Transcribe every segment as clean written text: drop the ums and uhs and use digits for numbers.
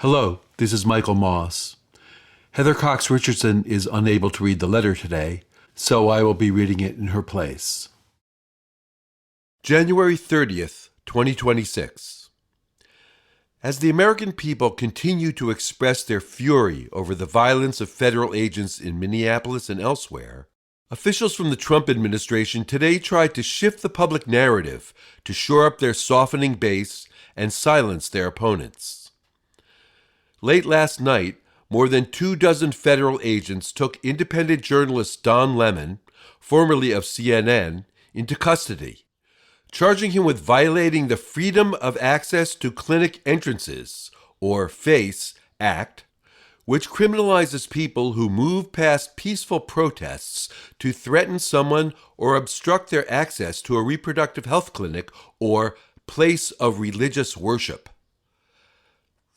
Hello, this is Michael Moss. Heather Cox Richardson is unable to read the letter today, so I will be reading it in her place. January 30th, 2026. As the American people continue to express their fury over the violence of federal agents in Minneapolis and elsewhere, officials from the Trump administration today tried to shift the public narrative to shore up their softening base and silence their opponents. Late last night, more than 24 federal agents took independent journalist Don Lemon, formerly of CNN, into custody, charging him with violating the Freedom of Access to Clinic Entrances, or FACE, Act, which criminalizes people who move past peaceful protests to threaten someone or obstruct their access to a reproductive health clinic or place of religious worship.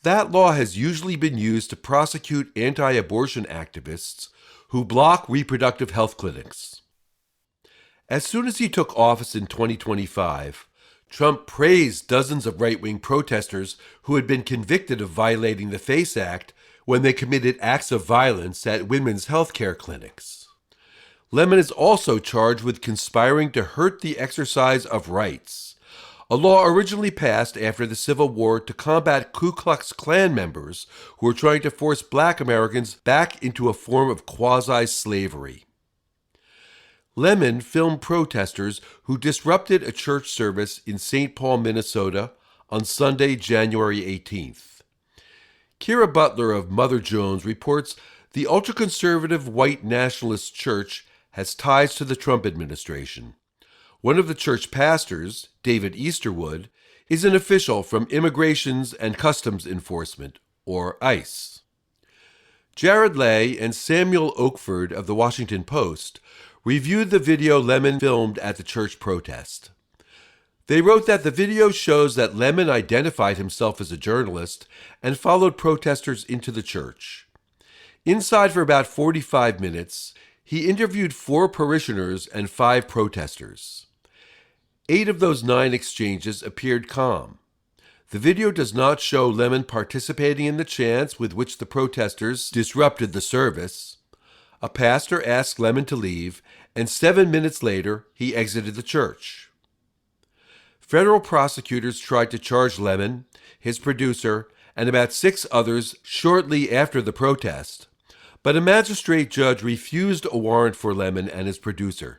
That law has usually been used to prosecute anti-abortion activists who block reproductive health clinics. As soon as he took office in 2025, Trump praised dozens of right-wing protesters who had been convicted of violating the FACE Act when they committed acts of violence at women's health care clinics. Lemon is also charged with conspiring to hurt the exercise of rights, a law originally passed after the Civil War to combat Ku Klux Klan members who were trying to force Black Americans back into a form of quasi-slavery. Lemon filmed protesters who disrupted a church service in St. Paul, Minnesota on Sunday, January 18th. Kira Butler of Mother Jones reports the ultra-conservative white nationalist church has ties to the Trump administration. One of the church pastors, David Easterwood, is an official from Immigrations and Customs Enforcement, or ICE. Jared Lay and Samuel Oakford of the Washington Post reviewed the video Lemon filmed at the church protest. They wrote that the video shows that Lemon identified himself as a journalist and followed protesters into the church. Inside for about 45 minutes, he interviewed 4 parishioners and 5 protesters. 8 of those 9 exchanges appeared calm. The video does not show Lemon participating in the chants with which the protesters disrupted the service. A pastor asked Lemon to leave, and 7 minutes later, he exited the church. Federal prosecutors tried to charge Lemon, his producer, and about 6 others shortly after the protest, but a magistrate judge refused a warrant for Lemon and his producer,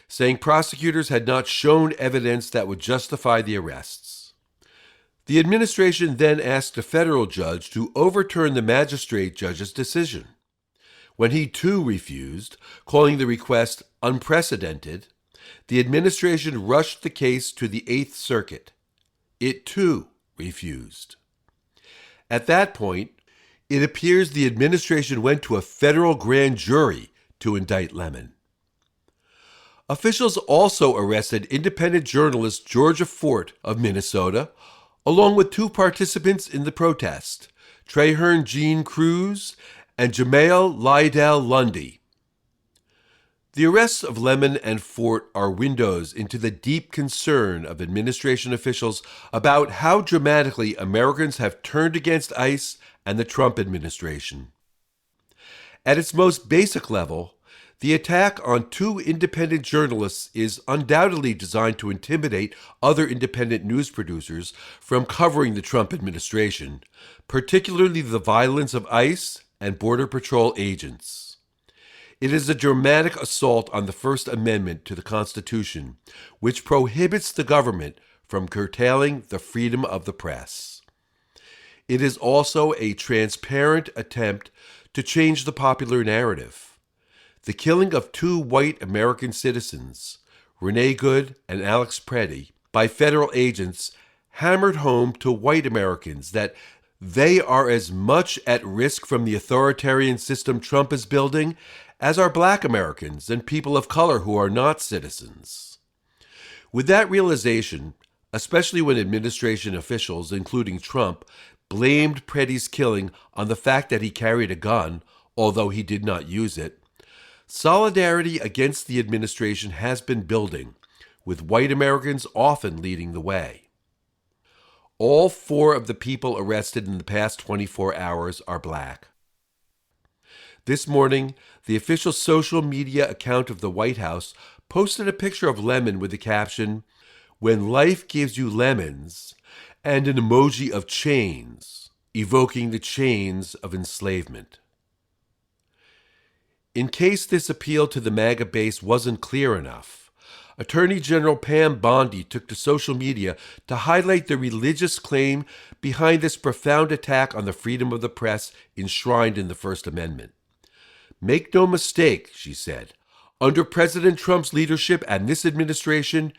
saying prosecutors had not shown evidence that would justify the arrests. The administration then asked a federal judge to overturn the magistrate judge's decision. When he too refused, calling the request unprecedented, the administration rushed the case to the 8th Circuit. It too refused. At that point, it appears the administration went to a federal grand jury to indict Lemon. Officials also arrested independent journalist Georgia Fort of Minnesota, along with 2 participants in the protest, Traherne Jean Cruz and Jamail Lydell Lundy. The arrests of Lemon and Fort are windows into the deep concern of administration officials about how dramatically Americans have turned against ICE and the Trump administration. At its most basic level, the attack on 2 independent journalists is undoubtedly designed to intimidate other independent news producers from covering the Trump administration, particularly the violence of ICE and Border Patrol agents. It is a dramatic assault on the First Amendment to the Constitution, which prohibits the government from curtailing the freedom of the press. It is also a transparent attempt to change the popular narrative. The killing of 2 white American citizens, Renee Good and Alex Preddy, by federal agents hammered home to white Americans that they are as much at risk from the authoritarian system Trump is building as are Black Americans and people of color who are not citizens. With that realization, especially when administration officials, including Trump, blamed Preddy's killing on the fact that he carried a gun, although he did not use it, solidarity against the administration has been building, with white Americans often leading the way. All 4 of the people arrested in the past 24 hours are black. This morning, the official social media account of the White House posted a picture of Lemon with the caption, "When life gives you lemons," and an emoji of chains, evoking the chains of enslavement. In case this appeal to the MAGA base wasn't clear enough, Attorney General Pam Bondi took to social media to highlight the religious claim behind this profound attack on the freedom of the press enshrined in the First Amendment. "Make no mistake," she said, "under President Trump's leadership and this administration,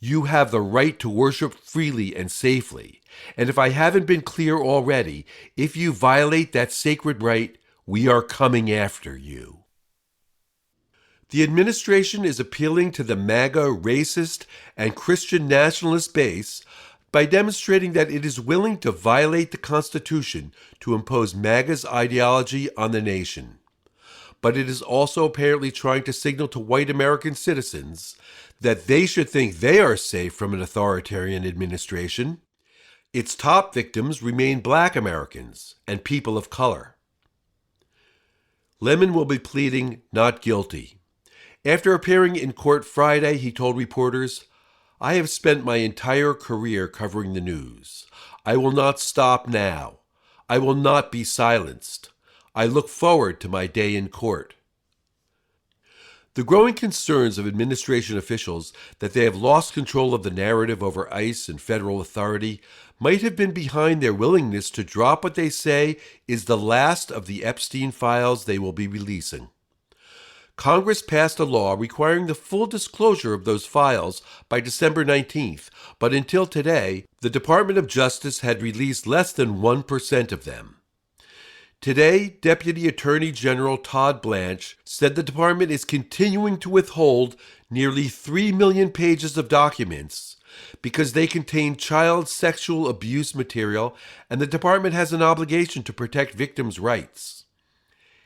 you have the right to worship freely and safely. And if I haven't been clear already, if you violate that sacred right, we are coming after you." The administration is appealing to the MAGA racist and Christian nationalist base by demonstrating that it is willing to violate the Constitution to impose MAGA's ideology on the nation. But it is also apparently trying to signal to white American citizens that they should think they are safe from an authoritarian administration. Its top victims remain black Americans and people of color. Lemon will be pleading not guilty. After appearing in court Friday, he told reporters, "I have spent my entire career covering the news. I will not stop now. I will not be silenced. I look forward to my day in court." The growing concerns of administration officials that they have lost control of the narrative over ICE and federal authority might have been behind their willingness to drop what they say is the last of the Epstein files they will be releasing. Congress passed a law requiring the full disclosure of those files by December 19th, but until today, the Department of Justice had released less than 1% of them. Today, Deputy Attorney General Todd Blanche said the department is continuing to withhold nearly 3 million pages of documents because they contain child sexual abuse material and the department has an obligation to protect victims' rights.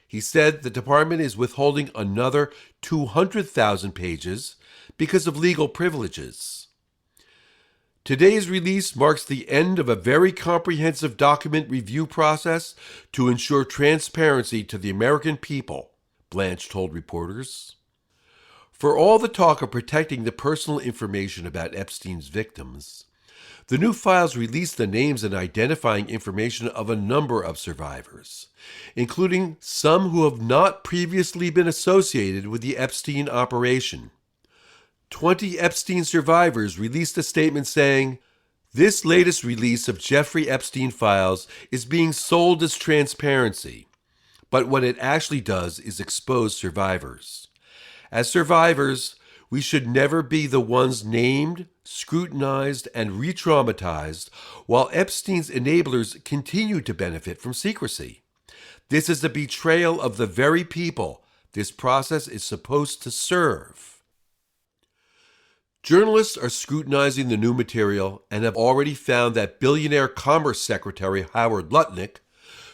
He said the department is withholding another 200,000 pages because of legal privileges. Today's release marks the end of a very comprehensive document review process to ensure transparency to the American people, Blanche told reporters. For all the talk of protecting the personal information about Epstein's victims, the new files release the names and identifying information of a number of survivors, including some who have not previously been associated with the Epstein operation. 20 Epstein survivors released a statement saying, "This latest release of Jeffrey Epstein files is being sold as transparency, but what it actually does is expose survivors. As survivors, we should never be the ones named, scrutinized, and re-traumatized while Epstein's enablers continue to benefit from secrecy. This is a betrayal of the very people this process is supposed to serve." Journalists are scrutinizing the new material and have already found that billionaire Commerce Secretary Howard Lutnick,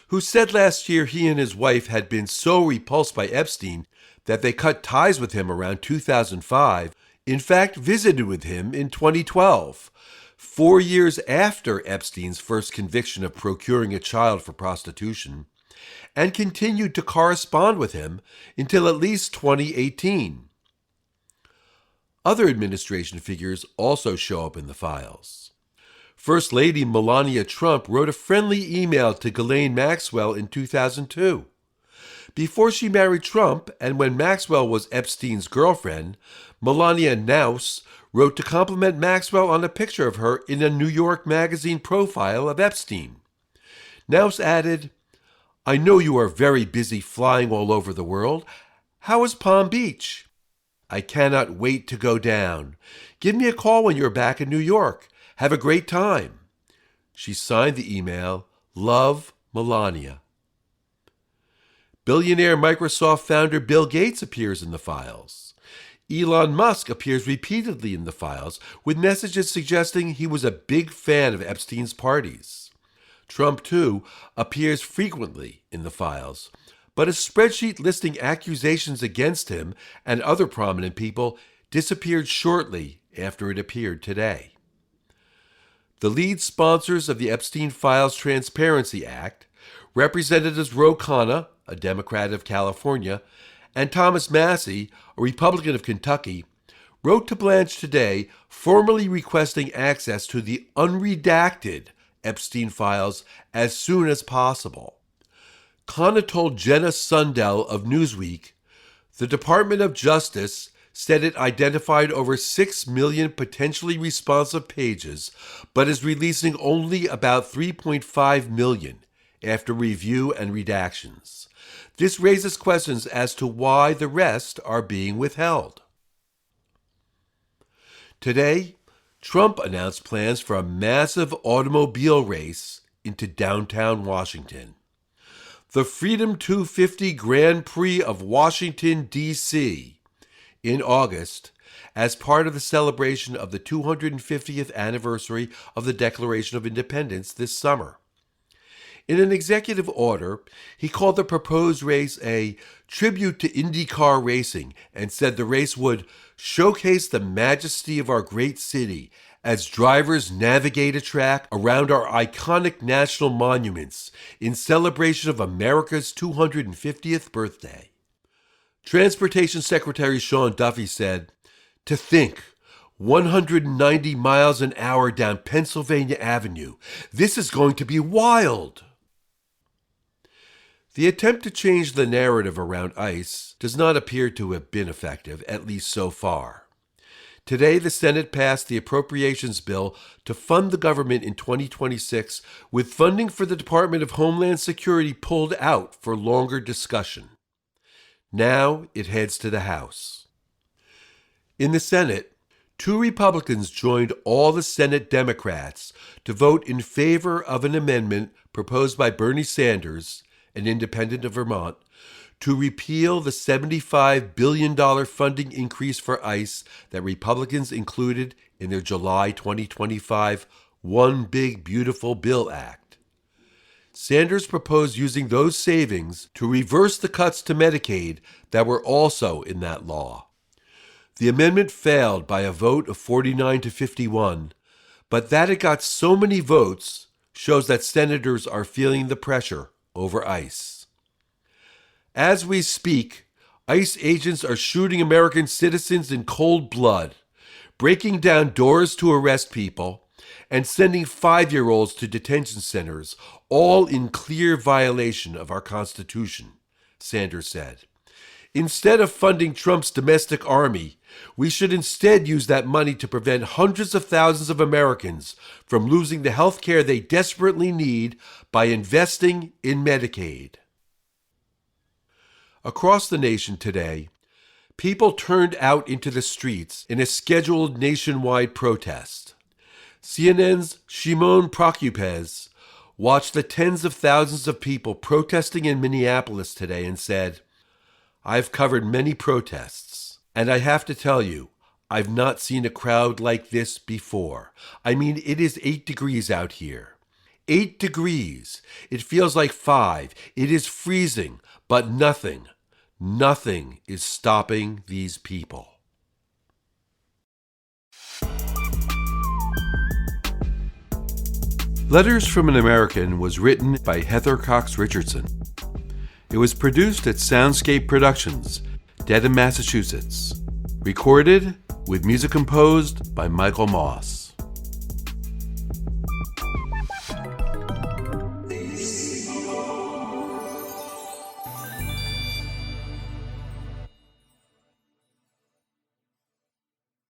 who said last year he and his wife had been so repulsed by Epstein that they cut ties with him around 2005, in fact visited with him in 2012, 4 years after Epstein's first conviction of procuring a child for prostitution, and continued to correspond with him until at least 2018. Other administration figures also show up in the files. First Lady Melania Trump wrote a friendly email to Ghislaine Maxwell in 2002. Before she married Trump, and when Maxwell was Epstein's girlfriend, Melania Knauss wrote to compliment Maxwell on a picture of her in a New York Magazine profile of Epstein. Knauss added, "I know you are very busy flying all over the world. How is Palm Beach? I cannot wait to go down. Give me a call when you're back in New York. Have a great time." She signed the email, "Love, Melania." Billionaire Microsoft founder Bill Gates appears in the files. Elon Musk appears repeatedly in the files, with messages suggesting he was a big fan of Epstein's parties. Trump, too, appears frequently in the files, but a spreadsheet listing accusations against him and other prominent people disappeared shortly after it appeared today. The lead sponsors of the Epstein Files Transparency Act, Representatives Ro Khanna, a Democrat of California, and Thomas Massie, a Republican of Kentucky, wrote to Blanche today formally requesting access to the unredacted Epstein files as soon as possible. Khanna told Jenna Sundell of Newsweek, "The Department of Justice said it identified over 6 million potentially responsive pages, but is releasing only about 3.5 million after review and redactions. This raises questions as to why the rest are being withheld." Today, Trump announced plans for a massive automobile race into downtown Washington. The Freedom 250 Grand Prix of Washington, D.C., in August, as part of the celebration of the 250th anniversary of the Declaration of Independence this summer. In an executive order, he called the proposed race a tribute to IndyCar racing and said the race would showcase the majesty of our great city as drivers navigate a track around our iconic national monuments in celebration of America's 250th birthday. Transportation Secretary Sean Duffy said, "To think, 190 miles an hour down Pennsylvania Avenue. This is going to be wild." The attempt to change the narrative around ICE does not appear to have been effective, at least so far. Today, the Senate passed the appropriations bill to fund the government in 2026, with funding for the Department of Homeland Security pulled out for longer discussion. Now it heads to the House. In the Senate, 2 Republicans joined all the Senate Democrats to vote in favor of an amendment proposed by Bernie Sanders, an independent of Vermont, to repeal the $75 billion funding increase for ICE that Republicans included in their July 2025 One Big Beautiful Bill Act. Sanders proposed using those savings to reverse the cuts to Medicaid that were also in that law. The amendment failed by a vote of 49 to 51, but that it got so many votes shows that senators are feeling the pressure over ICE. As we speak, ICE agents are shooting American citizens in cold blood, breaking down doors to arrest people, and sending 5-year-olds to detention centers, all in clear violation of our Constitution, Sanders said. Instead of funding Trump's domestic army, we should instead use that money to prevent hundreds of thousands of Americans from losing the health care they desperately need by investing in Medicaid. Across the nation today, people turned out into the streets in a scheduled nationwide protest. CNN's Shimon Prokupecz watched the tens of thousands of people protesting in Minneapolis today and said, "I've covered many protests, and I have to tell you, I've not seen a crowd like this before. I mean, it is 8 degrees out here. 8 degrees. It feels like 5. It is freezing, but nothing is stopping these people." Letters from an American was written by Heather Cox Richardson. It was produced at Soundscape Productions, Dedham, Massachusetts. Recorded with music composed by Michael Moss.